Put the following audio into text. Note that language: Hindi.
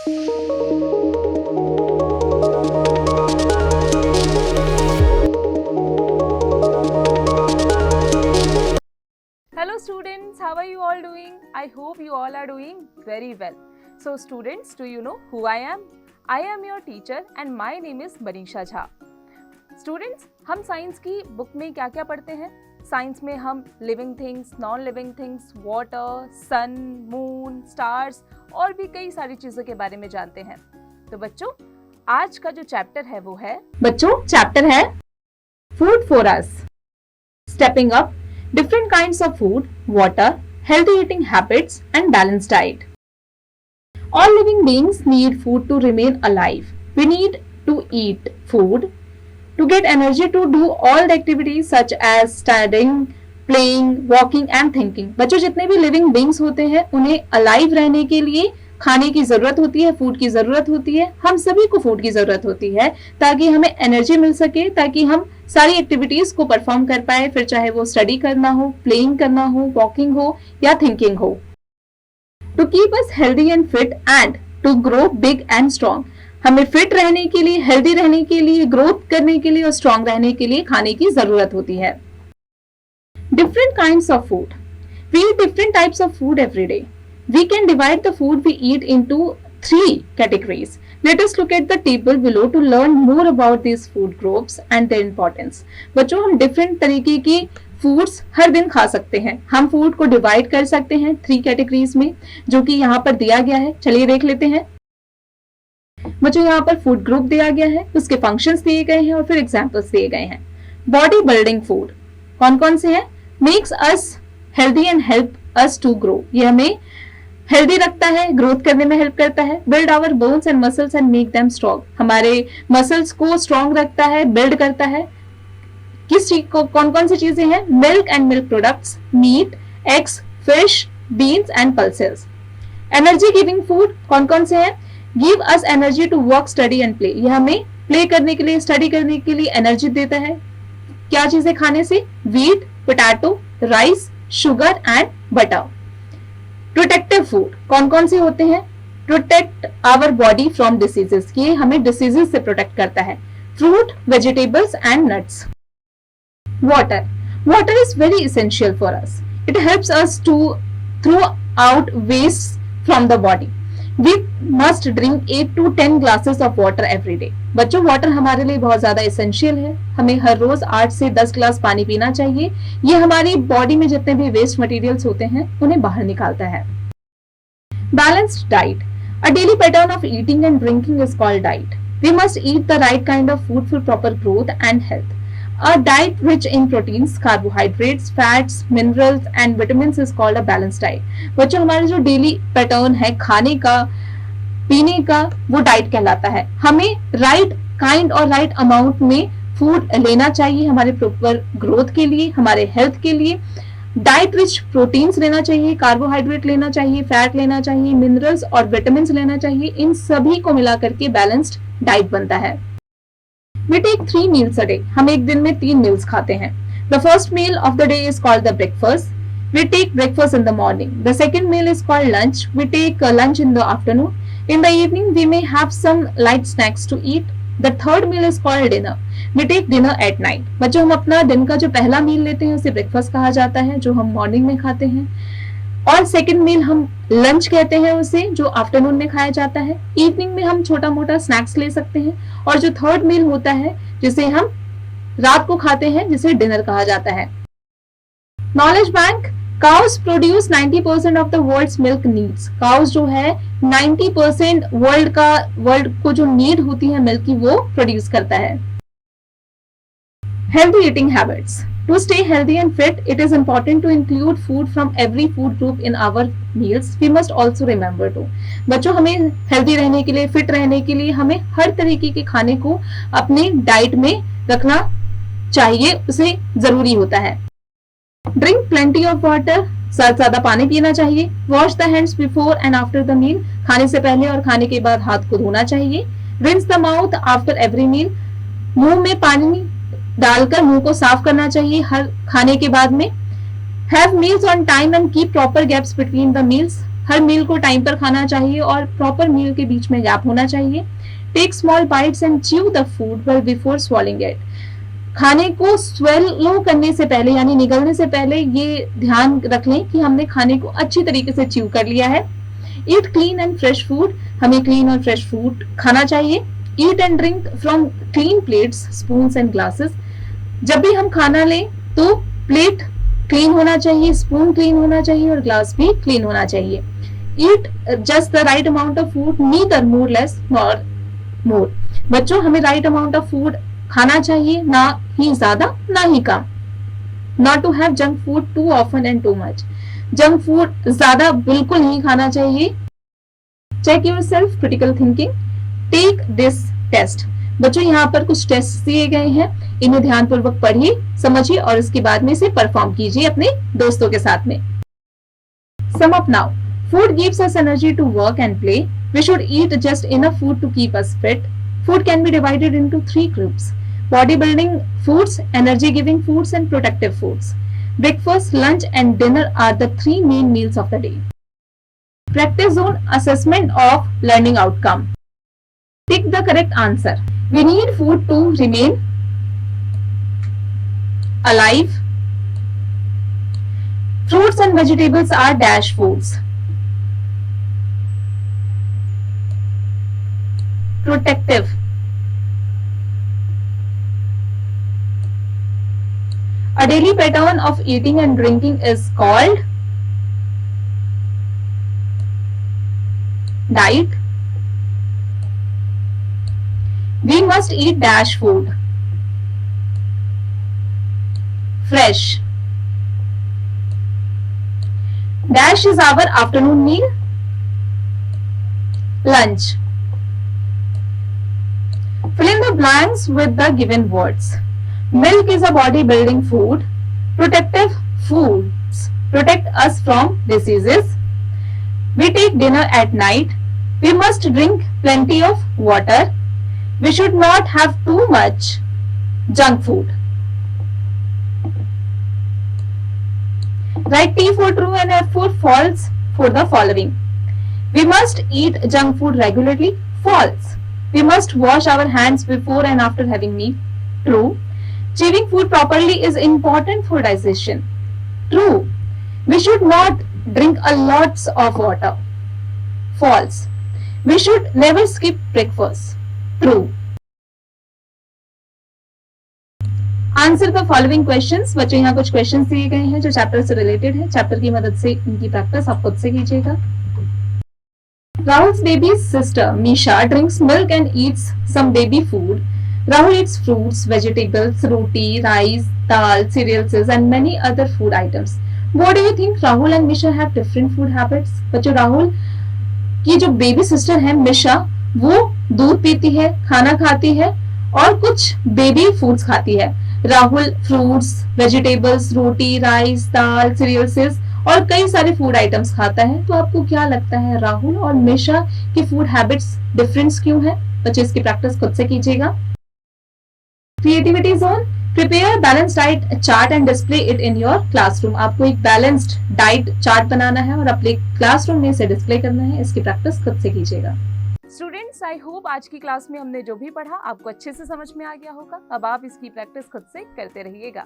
Hello students, how are you all doing? I hope you all are doing very well. So students, do you know who I am? I am your teacher and my name is Manisha Jha. Students, हम साइंस की बुक में क्या क्या पढ़ते हैं? साइंस में हम living things, non living things, water, sun, moon, stars और भी कई सारी चीज़ों के बारे में जानते हैं. तो बच्चों, आज का जो चैप्टर है वो है चैप्टर है food for us, stepping up, different kinds of food, water, healthy eating habits and balanced diet. All living beings need food to remain alive. We need to eat food to get energy to do all the activities such as studying, playing, walking and thinking. बच्चों, जितने भी living beings होते हैं उन्हें alive रहने के लिए खाने की जरूरत होती है, फूड की जरूरत होती है. हम सभी को फूड की जरूरत होती है ताकि हमें एनर्जी मिल सके, ताकि हम सारी एक्टिविटीज को परफॉर्म कर पाए, फिर चाहे वो स्टडी करना हो, प्लेइंग करना हो, वॉकिंग हो या थिंकिंग हो. To keep us healthy and fit and to grow big and strong. हमें फिट रहने के लिए, हेल्दी रहने के लिए, ग्रोथ करने के लिए और स्ट्रॉन्ग रहने के लिए खाने की जरूरत होती है. Different kinds of food. We eat different types of food every day. We can divide the food we eat into 3 categories. Let us look at the table below to learn more about these food groups and their importance. बच्चों, हम डिफरेंट तरीके की फूड्स हर दिन खा सकते हैं. हम फूड को डिवाइड कर सकते हैं 3 कैटेगरीज में, जो कि यहाँ पर दिया गया है. चलिए देख लेते हैं. बच्चों, यहाँ पर फूड ग्रुप दिया गया है, उसके फंक्शंस दिए गए हैं और फिर एग्जाम्पल्स दिए गए हैं. बॉडी बिल्डिंग फूड कौन कौन से हैं? Makes us healthy and help us to grow. ये हमें हेल्दी रखता है, ग्रोथ करने में हेल्प करता है. Build our bones and muscles and make them strong. हमारे मसल्स को स्ट्रॉन्ग रखता है, बिल्ड करता है. किस चीज को, कौन कौन सी चीजें हैं? Milk and milk products, meat, eggs, fish, beans and pulses. Energy giving food कौन कौन से हैं? Give us energy to work, study and play. ये हमें प्ले करने के लिए, स्टडी करने के लिए एनर्जी देता है. क्या चीजें खाने से? Wheat, potato, rice, sugar and butter. Protective food कौन कौन से होते हैं? Protect our body from diseases. ये हमें डिसीजेस से प्रोटेक्ट करता है. Fruit, vegetables and nuts. Water. Water is very essential for us. It helps us to throw out waste from the body. We must drink 8 to 10 glasses of water every day. बच्चों, वाटर हमारे लिए बहुत ज्यादा इसेंशियल है. हमें हर रोज 8 से 10 ग्लास पानी पीना चाहिए. ये हमारी बॉडी में जितने भी वेस्ट मटेरियल्स होते हैं उन्हें बाहर निकालता है. Balanced diet. A daily pattern of eating and drinking is called diet. We must eat the right kind of food for proper growth and health. A diet rich in proteins, carbohydrates, fats, minerals and vitamins is called a balanced diet. बच्चों, हमारे जो डेली पैटर्न है खाने का, पीने का, वो डाइट कहलाता है. हमें राइट काइंड और राइट अमाउंट में फूड लेना चाहिए हमारे प्रॉपर ग्रोथ के लिए, हमारे हेल्थ के लिए. डाइट रिच प्रोटीन्स लेना चाहिए, कार्बोहाइड्रेट लेना चाहिए, फैट लेना चाहिए, मिनरल्स और विटामिन लेना चाहिए. इन सभी को मिला करके बैलेंस्ड डाइट बनता है. We take 3 meals a day. हम एक दिन में 3 meals खाते हैं. The first meal of the day is called the breakfast. We take breakfast in the morning. The second meal is called lunch. We take lunch in the afternoon. In the evening, we may have some light snacks to eat. The third meal is called dinner. We take dinner at night. बच्चों, हम अपना दिन का जो पहला मील लेते हैं उसे ब्रेकफास्ट कहा जाता है, जो हम मॉर्निंग में खाते हैं. और सेकंड मील हम लंच कहते हैं उसे, जो आफ्टरनून में खाया जाता है. इवनिंग में हम छोटा मोटा स्नैक्स ले सकते हैं. और जो थर्ड मील होता है जिसे हम रात को खाते हैं, जिसे डिनर कहा जाता है. Knowledge bank. Cows produce 90% of the world's milk needs. Cows जो है 90% वर्ल्ड को जो नीड होती है मिल्क की, वो प्रोड्यूस करता है. Healthy eating habits. To stay healthy and fit, it is important to include food from every food group in our meals. We must also remember to. बच्चों, हमें हेल्दी रहने के लिए, फिट रहने के लिए हमें हर तरीके के खाने को अपने डाइट में रखना चाहिए, उसे जरूरी होता है. Drink plenty of water. ज्यादा पानी पीना चाहिए. Wash the hands before and after the meal. खाने से पहले और खाने के बाद हाथ को धोना चाहिए. Rinse the mouth after every meal. मुंह में पानी डालकर मुंह को साफ करना चाहिए हर खाने के बाद में. Have meals on time and keep proper gaps between the meals. हर मील को टाइम पर खाना चाहिए और प्रॉपर मील के बीच में गैप होना चाहिए। Take small bites and chew the food well before swallowing it. खाने को स्वेलो करने से पहले यानी निगलने से पहले ये ध्यान रख लें कि हमने खाने को अच्छी तरीके से च्यू कर लिया है। ईट क्लीन एंड फ्रेश फूड, हमें क्लीन और फ्रेश फूड खाना चाहिए। Eat and drink from clean plates, spoons and glasses. जब भी हम खाना लें तो प्लेट क्लीन होना चाहिए, स्पून क्लीन होना चाहिए और ग्लास भी क्लीन होना चाहिए। Eat just the right amount of food, neither more less nor more. बच्चों, हमें राइट अमाउंट ऑफ फूड खाना चाहिए, ना ही ज्यादा ना ही कम। Not to have junk food too often and too much. Junk food ज्यादा बिल्कुल नहीं खाना चाहिए। Check yourself, critical thinking, take this test. बच्चों, यहाँ पर कुछ टेस्ट दिए गए हैं, इन्हें ध्यानपूर्वक पढ़िए, समझिए और इसके बाद में इसे परफॉर्म कीजिए अपने दोस्तों के साथ में। Sum up now. Food gives us energy to work and play. We should eat just enough food to keep us fit. Food can be divided into 3 groups: bodybuilding foods, energy giving foods and protective foods. Breakfast, lunch and dinner are the 3 main meals of the day. Practice zone, assessment of learning outcome. Pick the correct answer. We need food to remain alive. Fruits and vegetables are dash foods. Protective. A daily pattern of eating and drinking is called diet. We must eat dash food. Fresh. Dash is our afternoon meal. Lunch. Fill in the blanks with the given words. Milk is a body-building food. Protective foods protect us from diseases. We take dinner at night. We must drink plenty of water. We should not have too much junk food. Write T for true and F for false for the following. We must eat junk food regularly. False. We must wash our hands before and after having meal. True. Chewing food properly is important for digestion. True. We should not drink a lots of water. False. We should never skip breakfast. True. Answer the following questions. बच्चों, यहाँ कुछ questions दिए गए हैं जो चैप्टर से रिलेटेड है। चैप्टर की मदद से इनकी प्रैक्टिस आप खुद से कीजिएगा। Rahul's baby sister Misha drinks milk and eats some baby food. Rahul eats fruits, vegetables, roti, rice, dal, cereals and many other food items. What do you think? Rahul and Misha have different food habits. बच्चों, राहुल की जो बेबी सिस्टर है मिशा, वो दूध पीती है, खाना खाती है और कुछ बेबी फूड्स खाती है। राहुल फ्रूट्स, वेजिटेबल्स, रोटी, राइस, दाल, सीरियल्स और कई सारे फूड आइटम्स खाता है। तो आपको क्या लगता है, राहुल और मिशा की फूड हैबिट्स डिफरेंस क्यों है? बच्चों, इसकी प्रैक्टिस खुद से कीजिएगा। Creativity zone. Prepare balanced diet chart and display it in your classroom. आपको एक बैलेंस्ड डाइट चार्ट बनाना है और अपने क्लासरूम में इसे डिस्प्ले करना है। इसकी प्रैक्टिस खुद से कीजिएगा। स्टूडेंट्स, आई होप आज की क्लास में हमने जो भी पढ़ा आपको अच्छे से समझ में आ गया होगा। अब आप इसकी प्रैक्टिस खुद से करते रहिएगा।